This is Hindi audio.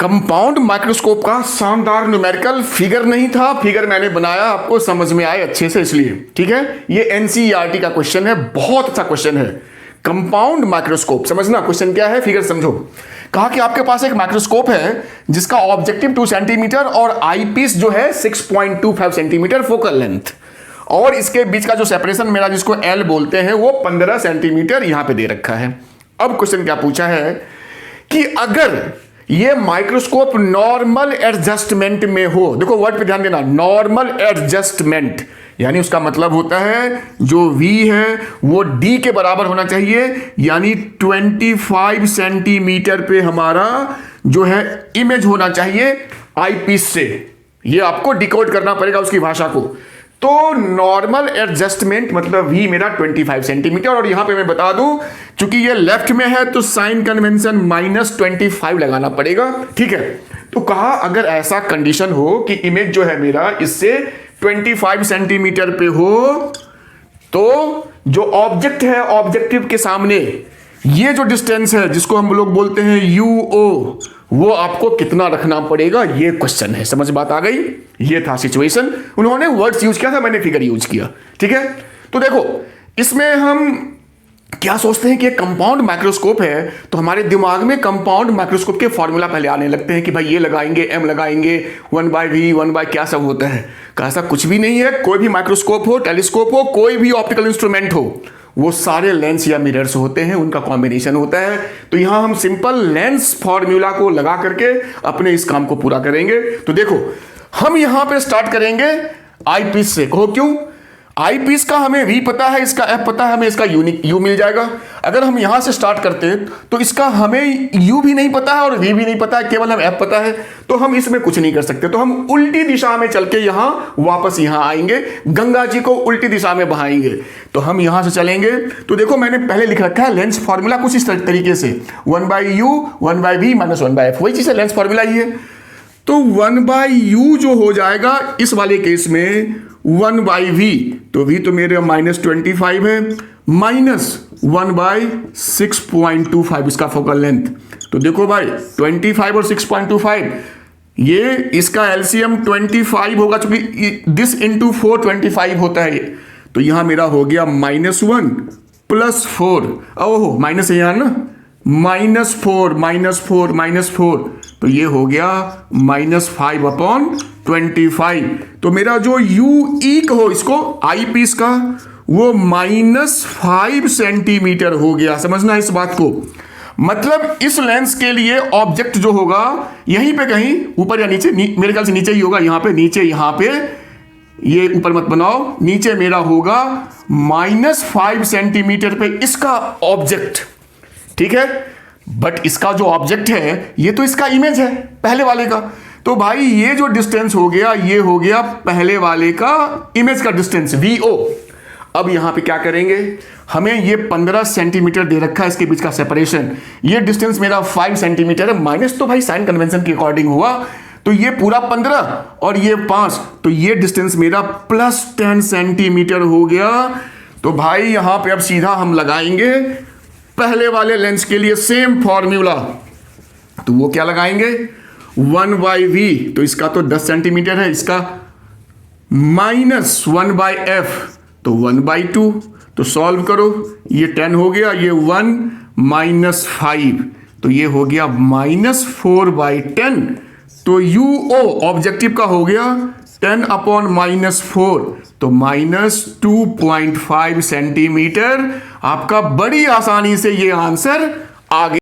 कंपाउंड माइक्रोस्कोप का शानदार न्यूमेरिकल फिगर नहीं था, फिगर मैंने बनाया आपको समझ में आए अच्छे से, इसलिए ठीक है। ये एनसीईआरटी का क्वेश्चन है, बहुत अच्छा क्वेश्चन है। कंपाउंड माइक्रोस्कोप समझना, क्वेश्चन क्या है, फिगर समझो। कहा कि आपके पास एक माइक्रोस्कोप है जिसका ऑब्जेक्टिव 2 सेंटीमीटर और आईपीस जो है 6.25 सेंटीमीटर फोकल लेंथ, और इसके बीच का जो सेपरेशन मेरा जिसको एल बोलते हैं वो 15 सेंटीमीटर यहां पे दे रखा है। अब क्वेश्चन क्या पूछा है कि अगर ये माइक्रोस्कोप नॉर्मल एडजस्टमेंट में हो, देखो वर्ड पे ध्यान देना, नॉर्मल एडजस्टमेंट, यानी उसका मतलब होता है जो V है वो D के बराबर होना चाहिए, यानी 25 सेंटीमीटर पे हमारा जो है इमेज होना चाहिए आईपीस से। ये आपको डिकोड करना पड़ेगा उसकी भाषा को। तो नॉर्मल एडजस्टमेंट मतलब V मेरा 25 सेंटीमीटर, और यहां पे मैं बता दूं चूंकि ये लेफ्ट में है तो साइन कन्वेंशन -25 लगाना पड़ेगा, ठीक है। तो कहा अगर ऐसा कंडीशन हो कि इमेज जो है मेरा इससे 25 सेंटीमीटर पे हो, तो जो ऑब्जेक्ट है ऑब्जेक्टिव के सामने ये जो डिस्टेंस है जिसको हम लोग बोलते हैं UO, वो आपको कितना रखना पड़ेगा, ये क्वेश्चन है। समझ बात आ गई? ये था सिचुएशन, उन्होंने वर्ड्स यूज किया था, मैंने फिगर यूज किया, ठीक है। तो देखो इसमें हम क्या सोचते हैं कि एक कंपाउंड माइक्रोस्कोप है तो हमारे दिमाग में कंपाउंड माइक्रोस्कोप के फॉर्मूला पहले आने लगते हैं कि भाई ये लगाएंगे, M लगाएंगे, 1/V 1/, क्या सब होता है। ऐसा कुछ भी नहीं है। कोई भी माइक्रोस्कोप हो, टेलीस्कोप हो, कोई भी ऑप्टिकल इंस्ट्रूमेंट हो, वो सारे लेंस या मिरर्स होते हैं, उनका कॉम्बिनेशन होता है। तो यहां हम सिंपल लेंस फॉर्मूला को लगा करके अपने इस काम को पूरा करेंगे। तो देखो हम यहां पे स्टार्ट करेंगे आईपीस से। कहो क्यों? आईपीस का हमें V पता है, इसका F पता है, हमें इसका U मिल जाएगा। अगर हम यहां से स्टार्ट करते तो इसका हमें U भी नहीं पता है और V भी नहीं पता है, केवल हम F पता है, तो हम इसमें कुछ नहीं कर सकते। तो हम उल्टी दिशा में चल के यहां वापस यहां आएंगे, गंगा जी को उल्टी दिशा में बहाएंगे। तो हम यहां से चलेंगे, तो देखो मैंने पहले लिख रखा है लेंस फॉर्मूला कुछ इस तरीके से, 1/U 1/V - 1/F, वही चीज है, लेंस फॉर्मूला ही है। तो 1/U जो हो जाएगा इस वाले केस में 1/V, तो V तो मेरे -25 है, -1/6.25 इसका फोकल लेंथ। तो देखो भाई 25 और 6.25, ये इसका एलसीएम 25 होगा, चूंकि दिस इंटू 4 25 होता है। तो यहां मेरा हो गया -1 + 4, ओहो माइनस है यहां ना, -4 तो ये हो गया -5/25। तो मेरा जो UE हो इसको आईपीस का वो -5 सेंटीमीटर हो गया। समझना इस बात को, मतलब इस लेंस के लिए ऑब्जेक्ट जो होगा यहीं पे कहीं ऊपर या नीचे, मेरे ख्याल से नीचे ही होगा, यहां पे नीचे, यहां पे, ये ऊपर मत बनाओ, नीचे मेरा होगा -5 सेंटीमीटर पे इसका ऑब्जेक्ट, ठीक है। बट इसका जो ऑब्जेक्ट है ये तो इसका इमेज है पहले वाले का। तो भाई ये जो डिस्टेंस हो गया ये हो गया पहले वाले का इमेज का डिस्टेंस VO। अब यहां पे क्या करेंगे, हमें ये 15 सेंटीमीटर दे रखा है इसके बीच का सेपरेशन, ये डिस्टेंस मेरा 5 सेंटीमीटर है, माइनस तो भाई साइन कन्वेंशन के अकॉर्डिंग हुआ, तो ये पूरा 15 और ये 5, तो ये डिस्टेंस मेरा +10 सेंटीमीटर हो गया। तो भाई यहां पे अब सीधा हम लगाएंगे पहले वाले लेंस के लिए सेम फॉर्मूला। तो वो क्या लगाएंगे, 1/V, तो इसका तो 10 सेंटीमीटर है, इसका -1/F तो 1/2। तो सॉल्व करो, ये 10 हो गया, ये 1 - 5 तो ये हो गया -4/10। तो UO ऑब्जेक्टिव का हो गया 10/-4, तो -2.5 सेंटीमीटर। आपका बड़ी आसानी से ये आंसर आ गया।